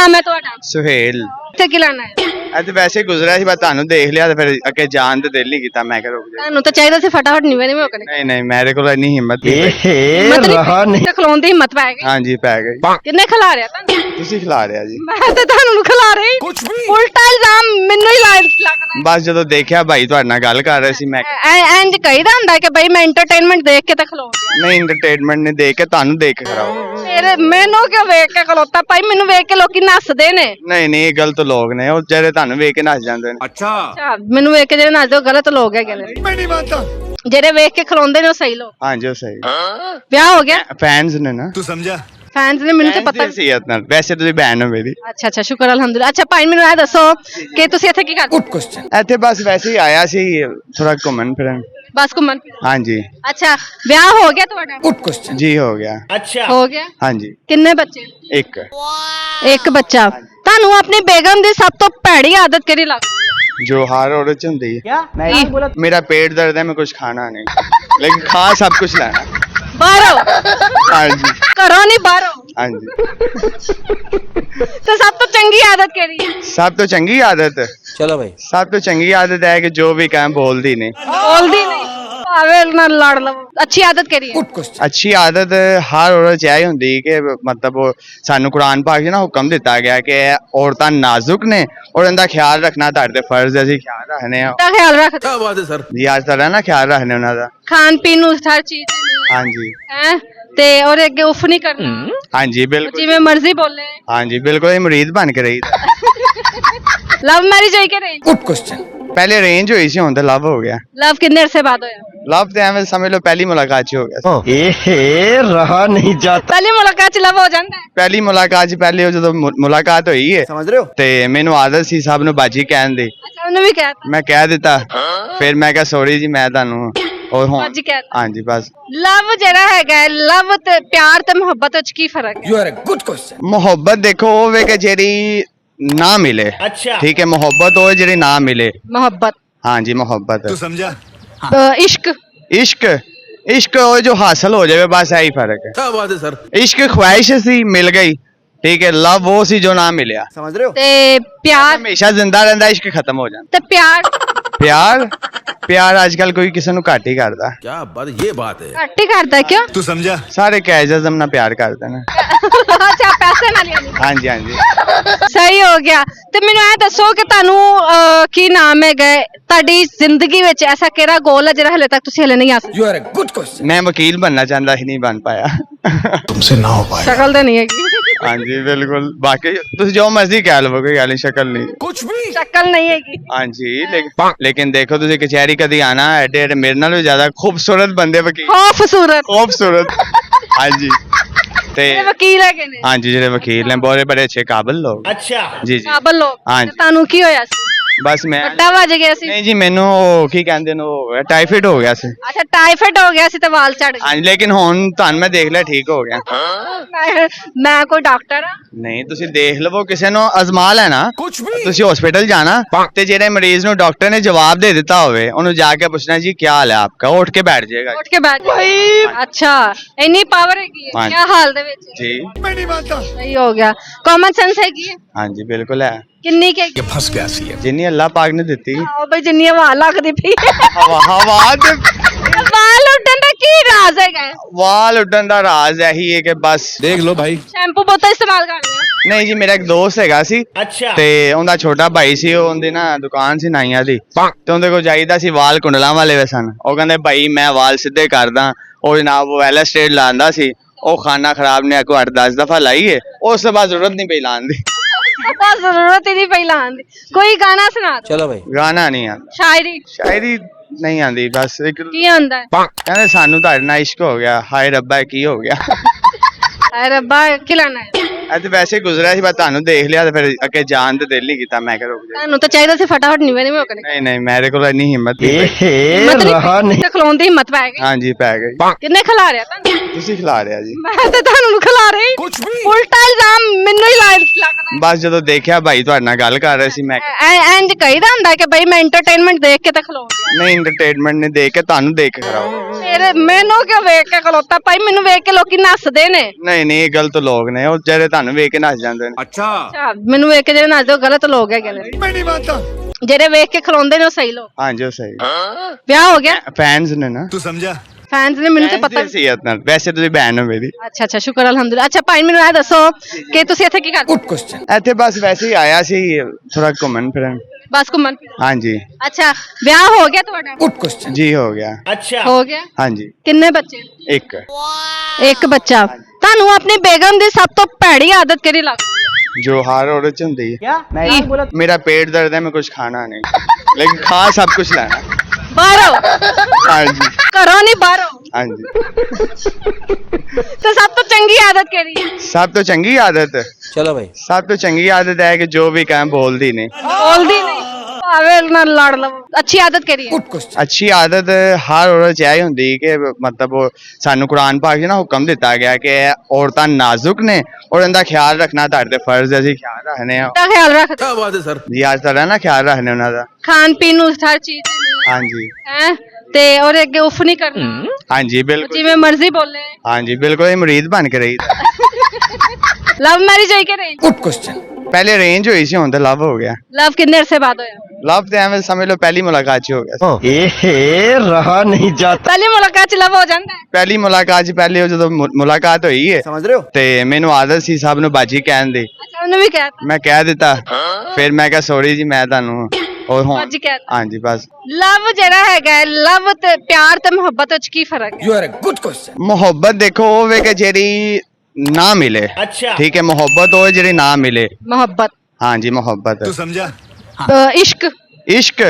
ਨਾਮ ਹੈ ਤੁਹਾਡਾ? ਸੁਹੇਲ। ਇੱਥੇ ਕੀ ਲੈਣਾ ਹੈ? ਅੱਜ ਵੈਸੇ ਗੁਜ਼ਰਿਆ ਸੀ, ਬਸ ਤੁਹਾਨੂੰ ਦੇਖ ਲਿਆ ਤੇ ਫਿਰ ਅੱਗੇ ਜਾਣ ਤੇ ਦਿਲ ਨਹੀਂ ਕੀਤਾ। ਮੈਂ ਕਿਹਾ ਰੁਕ ਜਾ। ਤੁਹਾਨੂੰ ਤਾਂ ਚਾਹੀਦਾ ਸੀ ਫਟਾਫਟ ਨਿਵੇਂ ਹੋ ਕੇ ਨਹੀਂ ਨਹੀਂ, ਮੇਰੇ ਕੋਲ ਇੰਨੀ ਹਿੰਮਤ ਨਹੀਂ। ਹਿੰਮਤ ਨਹੀਂ ਤੇ ਖਲੋਣ ਦੀ ਹਿੰਮਤ ਪੈ ਗਈ। ਹਾਂਜੀ ਪੈ ਗਈ। ਕਿੰਨੇ ਖਿਲਾ ਰਿਹਾ ਤੁਹਾਨੂੰ? ਤੁਸੀਂ ਖਿਲਾ ਰਿਹਾ ਜੀ। ਮੈਂ ਤਾਂ ਤੁਹਾਨੂੰ ਖਿਲਾ ਰਹੀ। ਉਲਟਾ ਇਲਜ਼ਾਮ ਮੈਨੂੰ ਹੀ ਲੱਗਦਾ। ਬਸ ਜਦੋਂ ਦੇਖਿਆ ਭਾਈ ਤੁਹਾਡੇ ਨਾਲ ਗੱਲ ਕਰ ਰਹੇ ਸੀ, ਮੈਂ ਇੰਜ ਕਹੀਦਾ ਹੁੰਦਾ ਕਿ ਬਈ ਮੈਂ ਐਂਟਰਟੇਨਮੈਂਟ ਦੇਖ ਕੇ ਤਾਂ ਖਲੋਉਂਦੀ। ਨਹੀਂ ਐਂਟਰਟੇਨਮੈਂਟ ਨੇ ਦੇਖ ਕੇ ਤੁਹਾਨੂੰ ਦੇਖ ਕੇ ਖਰਾਬ। ਫਿਰ ਮੈਨੂੰ ਕਿਉਂ ਵੇਖ ਕੇ ਖਲੋਤਾ? ਭਾਈ ਮੈਨੂੰ ਵੇਖ ਕੇ ਲੋਕੀ ਨੱਸਦੇ ਨੇ। ਨਹੀਂ ਨਹੀਂ, ਇਹ ਗਲਤ ਲੋਕ ਨੇ, ਉਹ ਜਿਹੜੇ ਤੁਹਾਨੂੰ ਵੇਖ ਕੇ ਨੱਸ ਜਾਂਦੇ ਨੇ। ਅੱਛਾ, ਮੈਨੂੰ ਵੇਖ ਕੇ ਜਿਹੜੇ ਨੱਸਦੇ ਉਹ ਗਲਤ ਲੋਕ ਹੈਗੇ ਨੇ। ਮੈਂ ਨਹੀਂ ਮੰਨਦਾ। ਜਿਹੜੇ ਵੇਖ ਕੇ ਖਲੋਂਦੇ ਨੇ ਉਹ ਸਹੀ ਲੋਕ। ਹਾਂਜੀ ਉਹ ਸਹੀ। ਵਿਆਹ ਹੋ ਗਿਆ? ਫੈਨਸ ਨੇ ਨਾ। ਤੂੰ ਸਮਝਾ? ਫੈਨਸ ਨੇ, ਮੈਨੂੰ ਤਾਂ ਪਤਾ। ਵੈਸੇ ਤੁਸੀਂ ਭੈਣ ਹੋ ਮੇਰੀ। ਅੱਛਾ ਅੱਛਾ, ਸ਼ੁਕਰ ਅਲਹਮਦੁਲਿਲਾ। ਅੱਛਾ ਭਾਈ ਮੈਨੂੰ ਇਹ ਦੱਸੋ ਕਿ ਤੁਸੀਂ ਇੱਥੇ ਕੀ ਕਰਦੇ? ਇੱਥੇ ਬਸ ਵੈਸੇ ਹੀ ਆਇਆ ਸੀ, ਥੋੜਾ ਘੁੰਮਣ ਫਿਰਨ। ਬਸ ਘੁੰਮਣ ਫਿਰਨ? ਹਾਂਜੀ। ਅੱਛਾ, ਵਿਆਹ ਹੋ ਗਿਆ ਤੁਹਾਡਾ? ਜੀ ਹੋ ਗਿਆ। ਅੱਛਾ ਹੋ ਗਿਆ। ਹਾਂਜੀ। ਕਿੰਨੇ ਬੱਚੇ? ਇੱਕ ਬੱਚਾ। ਤੁਹਾਨੂੰ ਆਪਣੀ ਬੇਗਮ ਦੀ ਸਭ ਤੋਂ ਭੈੜੀ ਆਦਤ ਕਿਹੜੀ ਲੱਗਦੀ? जो हर औरत च होंदी है। मेरा पेट दर्द है, मैं कुछ खाना नहीं, लेकिन खा सब कुछ लेना। बाहरों? हाँ जी। घरों नहीं बाहरों? हाँ जी। तो सब तो चंगी आदत केड़ी है? सब तो चंगी आदत। चलो भाई। सब तो चंगी आदत है कि जो भी कहें बोलती नहीं। बोलती नहीं, भावे ना लड़ लवो। अच्छी आदत केड़ी है? अच्छी आदत हर औरत च यही होंदी कि मतलब सानू कुरान पाक च ना हुक्म दिता गया कि औरतां नाजुक ने और इनका ख्याल रखना तुहाडे फर्ज है। ਅਸੀਂ ख्याल रखने हैं। का ख्याल रखते? क्या बात है सर। जी आज तरह ना ख्याल रखने उन्हां दा। खान पीन नूं हर चीज हाँ जी। हैं ते और अगे उफ नहीं करना। हाँ जी बिल्कुल। जिवें मर्जी बोले। हाँ जी बिल्कुल, ये मुरीद बन के रही। लव मैरिज है कि नहीं? पहले अरेंज हुई सी, हुण ते लव हो गया। लव कितने अरसे बाद होया? लव ते एवें समझ लो पहली मुलाकात च हो गया। रहा नहीं जाता। पहली मुलाकात च लव हो जाता है? पहली मुलाकात च पहले जो मुलाकात हुई है, समझ रहे हो? ते मैनू आदत सी सब नू बाजी कहन दी। अच्छा, उन्होंने भी कहता मैं कह दिता, फिर मैं कहा सॉरी जी मैं तानू और हुण। बाजी कहता। हाँ जी बस। लव जेड़ा हैगा लव ते प्यार ते मोहब्बत विच की फर्क है? You are a good question। मोहब्बत देखो वो वे कि जेरी ना मिले। अच्छा ठीक है, मोहब्बत वो जेरी ना मिले। मोहब्बत। हाँ जी मोहब्बत। तू समझा? इश्क। इश्क इश्क वो जो हासिल हो जाए, बस यही फर्क है। क्या बात है सर। इश्क ख्वाहिश सी मिल गई, ठीक है। लव वो सी जो ना मिलिया। समझ रहे हो? ते प्यार हमेशा जिंदा रहता, इश्क खत्म हो जाता। ते प्यार प्यार प्यार आजकल कोई किसी नू घट ही करता। क्या बात, ये बात है। घट ही करता है क्यों? तू समझा? सारे कैजम ना प्यार करते हैं। अच्छा, पैसे ना लिया। हाँ जी हाँ जी। सही हो गया। ਤੇ ਮੈਨੂੰ ਇਹ ਦੱਸੋ ਕਿ ਤੁਹਾਨੂੰ ਕੀ ਨਾਮ ਹੈਗਾ ਤੁਹਾਡੀ ਜ਼ਿੰਦਗੀ ਵਿੱਚ ਐਸਾ ਕਿਹੜਾ ਗੋਲ ਹੈ ਜਿਹੜਾ ਹਲੇ ਤੱਕ ਤੁਸੀਂ ਹਲੇ ਨਹੀਂ ਹਾਸਲ? You are a good question। मैं वकील बनना चाहता ही नहीं बन पाया। तुमसे ना हो पाया। ਸ਼ਕਲ ਤਾਂ ਨਹੀਂ ਹੈਗੀ। हाँ जी बिल्कुल, बाकी तुम जो मर्जी कह लो, कोई गल नहीं, शक्ल नहीं। कुछ भी। ਸ਼ਕਲ ਨਹੀਂ ਹੈਗੀ। हाँ जी लेकिन देखो तुझे कचहरी कदी आना एडे एडे मेरे नाल भी ज्यादा खूबसूरत बंदे वकील। खूबसूरत। खूबसूरत। हाँ जी ते ਇਹ ਵਕੀਲ ਹੈਗੇ ਨੇ? हाँ जी जेडे वकील ने बड़े बड़े अच्छे काबिल लोग। अच्छा जी जी ਕਾਬਲ ਲੋਕ। हाँ ਤੇ जी ਤੁਹਾਨੂੰ ਕੀ ਹੋਇਆ ਸੀ? बस मैं ਵੱਡਾ ਵੱਜ ਗਿਆ ਸੀ? नहीं जी मैनू की कहंदे ने टाइफाइड हो गया सी। ਅੱਛਾ, ਟਾਈਫਾਇਡ ਹੋ ਗਿਆ ਸੀ ਤੇ ਵਾਲ ਝੜ ਗਏ। हाँ जी लेकिन हुन तुहानू मैं देख लिया ठीक हो गया। ਮੈਂ ਕੋਈ ਡਾਕਟਰ ਆ? नहीं तुसी देख लवो, किसी नु अजमा लेना। कुछ भी। ਤੁਸੀਂ ਹਸਪੀਟਲ ਜਾਣਾ ਤੇ ਜਿਹੜੇ ਮਰੀਜ਼ ਨੂੰ ਡਾਕਟਰ ਨੇ ਜਵਾਬ ਦੇ ਦਿੱਤਾ ਹੋਵੇ ਉਹਨੂੰ ਜਾ ਕੇ ਪੁੱਛਣਾ ਜੀ ਕੀ ਹਾਲ ਹੈ ਆਪਕਾ, ਉੱਠ ਕੇ ਬੈਠ ਜਾਏਗਾ। ਉੱਠ ਕੇ ਬੈਠ ਅੱਛਾ, ਇੰਨੀ ਪਾਵਰ ਹੈਗੀ ਹੈ हाँ ਕੀ ਹਾਲ ਦੇ ਵਿੱਚ? जी मैं नहीं मानता। ਸਹੀ ਹੋ ਗਿਆ। ਕਾਮਨ ਸੈਂਸ ਹੈਗੀ ਹੈ? हाँ जी बिल्कुल है, ਕਿੰਨੀ ਕੇ? ये फंस गया सी है। जिन्नी अल्लाह पाक ने ਦਿੱਤੀ। ਆਓ ਬਈ, ਜਿੰਨੀ ਹਵਾ ਲੱਗਦੀ ਪਈ ਹਵਾ ਤੇ ਵਾਲ ਉੱਡਣ ਦਾ ਕੀ ਰਾਜ਼ ਹੈਗਾ? ਵਾਲ ਉੱਡਣ ਦਾ ਰਾਜ਼ ਇਹੀ ਹੈ ਕਿ ਬਸ देख लो भाई। ਸ਼ੈਂਪੂ ਬਹੁਤਾ ਇਸਤੇਮਾਲ ਕਰ ਲਿਆ? ਨਹੀਂ ਜੀ, ਮੇਰਾ ਇੱਕ ਦੋਸਤ ਹੈਗਾ ਸੀ अच्छा ਤੇ ਉਹਦਾ ਛੋਟਾ ਭਾਈ ਸੀ, ਉਹਦੀ ਨਾ ਦੁਕਾਨ ਸੀ ਨਾਈਆਂ ਦੀ, ਤੇ ਉਹਦੇ ਕੋਲ ਜਾਈਦਾ ਸੀ, ਵਾਲ ਕੁੰਡਲਾਂ ਵਾਲੇ ਵੇ ਸਨ। ਉਹ ਕਹਿੰਦੇ ਭਾਈ ਮੈਂ ਵਾਲ ਸਿੱਧੇ ਕਰਦਾ। ਉਹ ਜਨਾਬ ਉਹ ਐਲ ਸਟੇਟ ਲਾਉਂਦਾ ਸੀ, ਉਹ ਖਾਨਾ ਖਰਾਬ ਨੇ ਕੋ 8-10 ਦਫਾ ਲਾਈ ਹੈ, ਉਸ ਤੋਂ ਬਾਅਦ ਜ਼ਰੂਰਤ ਨਹੀਂ ਪਈ ਲਾਉਣ ਦੀ। ਬਸ ਜ਼ਰੂਰਤ ਹੀ ਨਹੀਂ ਪਈ ਲਾਉਣ ਦੀ। ਕੋਈ ਗਾਣਾ ਸੁਣਾ ਦਿਓ। चलो भाई। ਗਾਣਾ ਨਹੀਂ ਆਉਂਦਾ, ਸ਼ਾਇਰੀ ਸ਼ਾਇਰੀ ਨਹੀਂ ਆਉਂਦੀ, ਬਸ ਇੱਕ ਕੀ ਆਉਂਦਾ ਹੈ? ਕਹਿੰਦੇ ਸਾਨੂੰ ਤੁਹਾਡੇ ਨਾਲ ਇਸ਼ਕ ਹੋ ਗਿਆ, ਹਾਏ ਰੱਬਾ ਇਹ ਕੀ ਹੋ ਗਿਆ। ਹਾਏ ਰੱਬਾ ਕੀ ਲਾਣਾ ਹੈ? ਅੱਜ ਵੈਸੇ ਗੁਜ਼ਰਿਆ ਸੀ, ਬਸ ਤੁਹਾਨੂੰ ਦੇਖ ਲਿਆ ਤੇ ਫਿਰ ਅੱਗੇ ਜਾਣ ਤੇ ਦਿਲ ਨਹੀਂ ਕੀਤਾ। ਮੈਂ ਕਿਹਾ ਰੁਕ ਜਾ। ਤੁਹਾਨੂੰ ਤਾਂ ਚਾਹੀਦਾ ਸੀ ਫਟਾਫਟ ਨਿਵੇਂ ਹੋ ਕੇ। ਨਹੀਂ ਨਹੀਂ, ਮੇਰੇ ਕੋਲ ਇੰਨੀ ਹਿੰਮਤ ਨਹੀਂ। ਰਹਾ ਨਹੀਂ ਤੇ ਖਲੋਣ ਦੀ ਹਿੰਮਤ ਪੈ ਗਈ। ਹਾਂਜੀ ਪੈ ਗਈ। ਕਿੰਨੇ ਖਿਲਾ ਰਿਹਾ ਤੁਹਾਨੂੰ? ਤੁਸੀਂ ਖਿਲਾ ਰਿਹਾ ਜੀ। ਮੈਂ ਤਾਂ ਤੁਹਾਨੂੰ ਖਿਲਾ ਰਹੀ। कुछ भी। ਉਲਟਾ ਇਲਜ਼ਾਮ ਮੈਨੂੰ ਹੀ ਲੱਗਦਾ। ਬਸ ਜਦੋਂ ਦੇਖਿਆ ਭਾਈ ਤੁਹਾਡੇ ਨਾਲ ਗੱਲ ਕਰ ਰਹੇ ਸੀ, ਮੈਂ ਇੰਜ ਕਹੀਦਾ ਹੁੰਦਾ ਕਿ ਬਈ ਮੈਂ ਐਂਟਰਟੇਨਮੈਂਟ ਦੇਖ ਕੇ ਤਾਂ ਖਲੋਉਂਦੀ। ਨਹੀਂ ਐਂਟਰਟੇਨਮੈਂਟ ਨੇ ਦੇਖ ਕੇ ਤੁਹਾਨੂੰ ਦੇਖ ਕੇ ਖਰਾਬ। ਫਿਰ ਮੈਨੂੰ ਕਿਉਂ ਵੇਖ ਕੇ ਖਲੋਤਾ? ਭਾਈ ਮੈਨੂੰ ਵੇਖ ਕੇ ਲੋਕੀ ਨੱਸਦੇ ਨੇ। ਨਹੀਂ ਨਹੀਂ, ਇਹ ਗਲਤ ਲੋਕ ਨੇ, ਉਹ ਜਿਹੜੇ ਤੁਹਾਨੂੰ ਵੇਖ ਕੇ ਨੱਚ ਜਾਂਦੇ ਨੇ। अच्छा ਅੱਛਾ ਮੈਨੂੰ ਵੇਖ ਕੇ ਜਿਹੜੇ ਨੱਚਦੇ ਉਹ ਗਲਤ ਲੋਕ ਹੈਗੇ ਨੇ, मैं नहीं मानता। ਜਿਹੜੇ ਵੇਖ ਕੇ ਖਲੋਂਦੇ ਨੇ ਉਹ ਸਹੀ ਲੋਕ। ਹਾਂਜੀ ਉਹ ਸਹੀ ਵਿਆਹ ਹੋ ਗਿਆ? ਫੈਨਸ ਨੇ ਨਾ। तू समझा? ਫੈਨਸ ਨੇ, ਮੈਨੂੰ ਤੇ Fans ਪਤਾ। ਦੀ ਹਸੀਅਤ ਨਾਲ, ਵੈਸੇ ਤੁਸੀਂ ਭੈਣ ਹੋ ਮੇਰੀ। ਅੱਛਾ ਅੱਛਾ, ਸ਼ੁਕਰ ਅਲਹਮਦੁਲਿਲਾ। ਅੱਛਾ ਭਾਈ ਮੈਨੂੰ ਇਹ ਦੱਸੋ ਕਿ ਤੁਸੀਂ ਇੱਥੇ ਕੀ ਕਰਦੇ? गुड क्वेश्चन ਇੱਥੇ ਬਸ ਵੈਸੇ ਹੀ ਆਇਆ ਸੀ ਥੋੜਾ ਘੁੰਮਣ ਫਿਰਨ। ਬਸ ਘੁੰਮਣ ਫਿਰਨ? ਹਾਂਜੀ ਅੱਛਾ ਵਿਆਹ ਹੋ ਗਿਆ ਤੁਹਾਡਾ? गुड क्वेश्चन ਜੀ ਹੋ ਗਿਆ। ਹੋ ਗਿਆ। ਹਾਂਜੀ ਕਿੰਨੇ ਬੱਚੇ? ਇੱਕ ਇੱਕ ਬੱਚਾ। ਤੁਹਾਨੂੰ ਆਪਣੀ ਬੇਗਮ ਦੀ ਸਭ ਤੋਂ ਭੈੜੀ ਆਦਤ ਕਿਹੜੀ ਲੱਗਦੀ? ਜੋ ਹਰ औरत ਚ ਹੁੰਦੀ ਹੈ। ਕੀ? ਮੇਰਾ पेट दर्द है मैं कुछ खाना नहीं लेकिन खा सब कुछ लेना। ਬਾਹਰੋਂ? ਹਾਂਜੀ ਘਰੋਂ ਨਹੀਂ ਬਾਹਰੋਂ? ਹਾਂਜੀ ਤੇ ਸਭ ਤੋਂ ਚੰਗੀ ਆਦਤ ਕਿਹੜੀ ਹੈ? ਸਭ ਤੋਂ ਚੰਗੀ ਆਦਤ, चलो भाई ਸਭ ਤੋਂ ਚੰਗੀ ਆਦਤ ਹੈ ਕਿ ਜੋ ਵੀ ਕਹਾਂ ਬੋਲਦੀ ਨਹੀਂ। ਬੋਲਦੀ ਨਹੀਂ, ਭਾਵੇਂ ਨਾਲ ਲੜ ਲਵੋ। ਅੱਛੀ ਆਦਤ ਕਿਹੜੀ ਹੈ? गुड क्वेश्चन ਅੱਛੀ ਆਦਤ ਹਰ ਔਰਤ ਚ ਇਹ ਹੁੰਦੀ ਕਿ ਮਤਲਬ ਉਹ ਸਾਨੂੰ ਕੁਰਾਨ ਪਾਕ 'ਚ ਨਾ ਹੁਕਮ ਦਿੱਤਾ ਗਿਆ ਕਿ ਔਰਤਾਂ ਨਾਜ਼ੁਕ ਨੇ ਔਰ ਇਹਦਾ ਖਿਆਲ ਰੱਖਣਾ ਤੁਹਾਡੇ ਫਰਜ਼ ਹੈ। ਅਸੀਂ ਖਿਆਲ ਰੱਖਨੇ ਆ ਦਾ ਖਿਆਲ ਰੱਖ। क्या बात है सर ਜੀ, ਅੱਜ ਤੱਕ ਨਾ ਖਿਆਲ ਰੱਖਨੇ ਉਹਨਾਂ ਦਾ। ਖਾਣ ਪੀਣ ਨੂੰ ਹਰ ਚੀਜ਼ ਹਾਂਜੀ ਹੈ ਤੇ ਉਹਦੇ ਅੱਗੇ ਉਫ ਨਹੀਂ ਕਰਨਾ, ਹਾਂਜੀ ਬਿਲਕੁਲ। ਜਿਵੇਂ ਮਰਜ਼ੀ ਬੋਲੇ। ਹਾਂਜੀ ਬਿਲਕੁਲ, ਇਹ ਮੁਰੀਦ ਬਣ ਕੇ ਰਹੀ। ਲਵ ਮੈਰਿਜ ਹੋਈ ਕਿ ਨਹੀਂ? गुड क्वेश्चन ਪਹਿਲੇ ਅਰੇਂਜ ਹੋਈ ਸੀ, ਹੁਣ ਤਾਂ ਲਵ ਹੋ ਗਿਆ। ਲਵ ਕਿੰਨੇ ਅਰਸੇ ਬਾਅਦ ਹੋਇਆ? ਲਵ ਤੇ ਐਵੇਂ ਸਮਝ ਲਓ ਪਹਿਲੀ ਮੁਲਾਕਾਤ 'ਚ ਹੋ ਗਿਆ ਸੀ। रहा नहीं जाता। ਪਹਿਲੀ ਮੁਲਾਕਾਤ ਚ ਲਵ ਹੋ ਜਾਂਦਾ ਹੈ? ਪਹਿਲੀ ਮੁਲਾਕਾਤ 'ਚ ਪਹਿਲੇ ਉਹ ਜਦੋਂ ਮੁਲਾਕਾਤ ਹੋਈ ਹੈ समझ रहे हो? ਤੇ ਮੈਨੂੰ ਆਦਤ ਸੀ ਸਭ ਨੂੰ ਬਾਜੀ ਕਹਿਣ ਦੀ। ਅੱਛਾ ਉਹਨੇ ਵੀ ਕਹਿਤਾ ਮੈਂ ਕਹਿ ਦਿੱਤਾ, ਫਿਰ ਮੈਂ ਕਿਹਾ ਸੌਰੀ ਜੀ ਮੈਂ ਤੁਹਾਨੂੰ ਉਹ ਹੁਣ ਬਾਜੀ ਕਹਿਤਾ। ਹਾਂਜੀ ਬਸ। ਲਵ ਜਿਹੜਾ ਹੈਗਾ, ਲਵ ਤੇ ਪਿਆਰ ਤੇ ਮੁਹੱਬਤ ਵਿੱਚ ਕੀ ਫਰਕ ਹੈ? You are a good question ਮੁਹੱਬਤ ਦੇਖੋ ਉਹ ਵੇ ਕਿ ਜਿਹੜੀ ਨਾ ਮਿਲੇ। अच्छा ਠੀਕ ਹੈ, ਮੁਹੱਬਤ ਉਹ ਹੈ ਜਿਹੜੀ ਨਾ ਮਿਲੇ। ਮੁਹੱਬਤ, ਹਾਂਜੀ ਮੁਹੱਬਤ। तू समझा? ਇਸ਼ਕ। ਇਸ਼ਕ,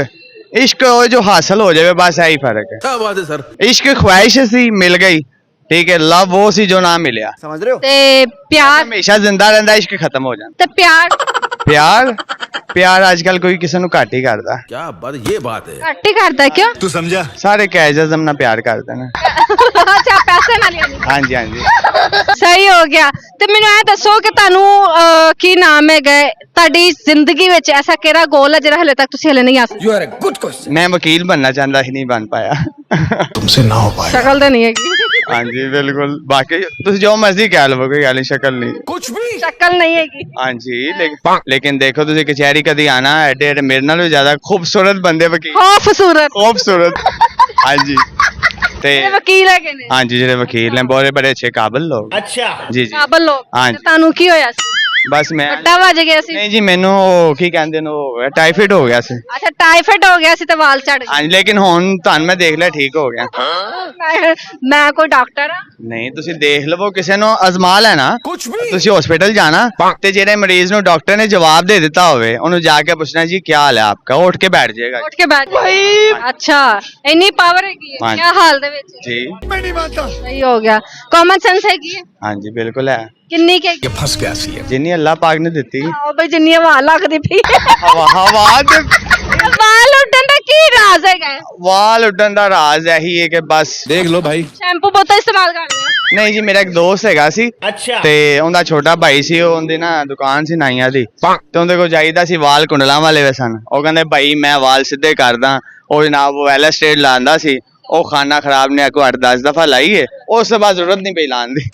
ਇਸ਼ਕ ਉਹ ਜੋ ਹਾਸਲ ਹੋ ਜਾਵੇ, ਬਸ ਇਹੀ ਫਰਕ ਹੈ। क्या बात है सर ਇਸ਼ਕ ਖੁਆਇਸ਼ ਸੀ, ਮਿਲ ਗਈ। ਠੀਕ ਹੈ, ਲਵ ਉਹ ਸੀ ਜੋ ਨਾ ਮਿਲਿਆ। समझ रहे हो? ਤੇ ਪਿਆਰ? ਹਮੇਸ਼ਾ ਜ਼ਿੰਦਾ ਰਹਿੰਦਾ, ਇਸ਼ਕ ਖਤਮ ਹੋ ਜਾਂਦਾ। ਤੇ ਪਿਆਰ? ਪਿਆਰ, ਪਿਆਰ ਅੱਜ ਕੱਲ ਕੋਈ ਕਿਸੇ ਨੂੰ ਘੱਟ ਹੀ ਕਰਦਾ। क्या बात ये बात है ਘੱਟ ਹੀ ਕਰਦਾ ਕਿਉਂ? तू समझा? ਸਾਰੇ ਕੈਜਜ਼ਮ ਨਾਲ ਪਿਆਰ ਕਰਦੇ ਨੇ। ਅੱਛਾ ਪੈਸੇ ਨਾਲ ਯਾਨੀ। ਹਾਂਜੀ ਹਾਂਜੀ ਸਹੀ ਹੋ ਗਿਆ। ਤੇ ਮੈਨੂੰ ਇਹ ਦੱਸੋ ਕਿ ਤੁਹਾਨੂੰ ਕੀ ਨਾਮ ਹੈਗਾ, ਤੁਹਾਡੀ ਜ਼ਿੰਦਗੀ ਵਿੱਚ ਐਸਾ ਕਿਹੜਾ ਗੋਲ ਹੈ ਜਿਹੜਾ ਹਲੇ ਤੱਕ ਤੁਸੀਂ ਹਲੇ ਨਹੀਂ ਹਾਸਲ? You are a good question ਮੈਂ ਵਕੀਲ ਬਣਨਾ ਚਾਹੁੰਦਾ ਸੀ, ਨਹੀਂ ਬਣ ਪਾਇਆ। तुमसे ना हो पाएगा। ਸ਼ਕਲ ਤਾਂ ਨਹੀਂ ਹੈਗੀ। ਹਾਂਜੀ ਬਿਲਕੁਲ, ਬਾਕੀ ਤੁਸੀਂ ਜੋ ਮਰਜ਼ੀ ਕਹਿ ਲਵੋ, ਕੋਈ ਗੱਲ ਨਹੀਂ, ਸ਼ਕਲ ਨਹੀਂ। कुछ भी ਸ਼ਕਲ ਨਹੀਂ ਹੈਗੀ। ਹਾਂਜੀ ਲੇਕਿਨ ਦੇਖੋ ਤੁਸੀਂ ਕਚਹਿਰੀ ਕਦੀ ਆਣਾ, ਐਡੇ ਐਡੇ ਮੇਰੇ ਨਾਲ ਵੀ ਜ਼ਿਆਦਾ ਖੂਬਸੂਰਤ ਬੰਦੇ ਵਕੀਲ, ਖੂਬਸੂਰਤ ਖੂਬਸੂਰਤ। ਹਾਂਜੀ ਤੇ ਇਹ ਵਕੀਲ ਹੈਗੇ ਨੇ? ਹਾਂਜੀ ਜਿਹੜੇ ਵਕੀਲ ਨੇ ਬਹੁਤ ਬੜੇ ਅੱਛੇ ਕਾਬਿਲ ਲੋਕ। अच्छा ਜੀ ਜੀ ਕਾਬਲ ਲੋਕ। ਹਾਂਜੀ। ਤੇ ਤੁਹਾਨੂੰ ਕੀ ਹੋਇਆ ਸੀ? ਬਸ ਮੈਂ ਵੱਡਾ ਵੱਜ ਗਿਆ ਸੀ? ਨਹੀਂ ਜੀ, ਮੈਨੂੰ ਉਹ ਕੀ ਕਹਿੰਦੇ ਨੇ, ਉਹ ਟਾਈਫਾਇਡ ਹੋ ਗਿਆ ਸੀ। ਅੱਛਾ ਟਾਈਫਾਇਡ ਹੋ ਗਿਆ ਸੀ ਤੇ ਵਾਲ ਝੜ ਗਏ? ਹਾਂਜੀ ਲੇਕਿਨ ਹੁਣ ਤੁਹਾਨੂੰ ਮੈਂ ਦੇਖ ਲਿਆ ਠੀਕ ਹੋ ਗਿਆ। ਮੈਂ ਕੋਈ ਡਾਕਟਰ ਆ? ਨਹੀਂ ਤੁਸੀਂ ਦੇਖ ਲਵੋ, ਕਿਸੇ ਨੂੰ ਅਜ਼ਮਾ ਲੈਣਾ। कुछ भी ਤੁਸੀਂ ਹਸਪੀਟਲ ਜਾਣਾ ਤੇ ਜਿਹੜੇ ਮਰੀਜ਼ ਨੂੰ ਡਾਕਟਰ ਨੇ ਜਵਾਬ ਦੇ ਦਿੱਤਾ ਹੋਵੇ, ਉਹਨੂੰ ਜਾ ਕੇ ਪੁੱਛਣਾ ਜੀ ਕੀ ਹਾਲ ਹੈ ਆਪਕਾ, ਉਹ ਉੱਠ ਕੇ ਬੈਠ ਜਾਏਗਾ। ਉੱਠ ਕੇ ਬੈਠ ਜਾ। ਅੱਛਾ ਇੰਨੀ ਪਾਵਰ ਹੈਗੀ ਹੈ ਹਾਂਜੀ। ਕੀ ਹਾਲ ਦੇ ਵਿੱਚ? ਜੀ मैं नहीं मानता। ਸਹੀ ਹੋ ਗਿਆ। ਕਾਮਨ ਸੈਂਸ ਹੈਗੀ ਹੈ? ਹਾਂਜੀ ਬਿਲकुल ਹੈ, ਕਿੰਨੀ ਕੁ ਹੈਗੀ? ये फंस गया सी है। ਜਿੰਨੀ ਅੱਲਾਹ ਪਾਕ ਨੇ ਦਿੱਤੀ। ਆਓ ਬਈ ਜਿੰਨੀ ਹਵਾ ਲੱਗਦੀ ਪਈ ਹਵਾ ਤੇ ਵਾਲ ਉੱਡਣ ਦਾ ਕੀ ਰਾਜ਼ ਹੈਗਾ? ਵਾਲ ਉੱਡਣ ਦਾ ਰਾਜ਼ ਇਹੀ ਹੈ ਕਿ ਬਸ देख लो भाई। ਸ਼ੈਂਪੂ ਬਹੁਤਾ ਇਸਤੇਮਾਲ ਕਰਦੇ ਆ? ਨਹੀਂ ਜੀ, ਮੇਰਾ ਇੱਕ ਦੋਸਤ ਹੈਗਾ ਸੀ अच्छा ਤੇ ਉਹਦਾ ਛੋਟਾ ਭਾਈ ਸੀ, ਉਹ ਉਹਦੀ ਨਾ ਦੁਕਾਨ ਸੀ ਨਾਈਆਂ ਦੀ, ਤੇ ਉਹਦੇ ਕੋਲ ਜਾਈਦਾ ਸੀ, ਵਾਲ ਕੁੰਡਲਾਂ ਵਾਲੇ ਵੇ ਸਨ। ਉਹ ਕਹਿੰਦੇ ਭਾਈ ਮੈਂ ਵਾਲ ਸਿੱਧੇ ਕਰਦਾ। ਉਹ ਜਨਾਬ ਉਹ ਵੈਲਾ ਸਟੇਟ ਲਾਉਂਦਾ ਸੀ, ਉਹ ਖਾਨਾ ਖਰਾਬ ਨੇ ਕੋ 8-10 ਦਫਾ ਲਾਈ ਹੈ, ਉਸ ਤੋਂ ਬਾਅਦ ਜ਼ਰੂਰਤ ਨਹੀਂ ਪਈ ਲਾਉਣ ਦੀ।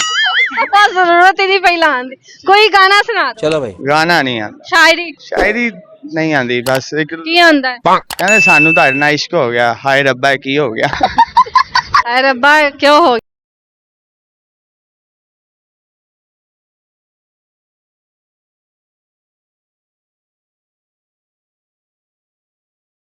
ਬਸ ਜ਼ਰੂਰਤ ਹੀ ਨਹੀਂ ਪਈ ਲਾਉਣ ਦੀ। ਕੋਈ ਗਾਣਾ ਸੁਣਾ ਦਿਓ। चलो भाई ਗਾਣਾ ਨਹੀਂ ਆਉਂਦਾ, ਸ਼ਾਇਰੀ ਸ਼ਾਇਰੀ ਨਹੀਂ ਆਉਂਦੀ, ਬਸ ਇੱਕ ਕੀ ਹੁੰਦਾ ਹੈ? ਕਹਿੰਦੇ ਸਾਨੂੰ ਤੁਹਾਡੇ ਨਾਲ ਇਸ਼ਕ ਹੋ ਗਿਆ, ਹਾਏ ਰੱਬਾ ਇਹ ਕੀ ਹੋ ਗਿਆ। ਹਾਏ ਰੱਬਾ ਕਿਉਂ ਹੋ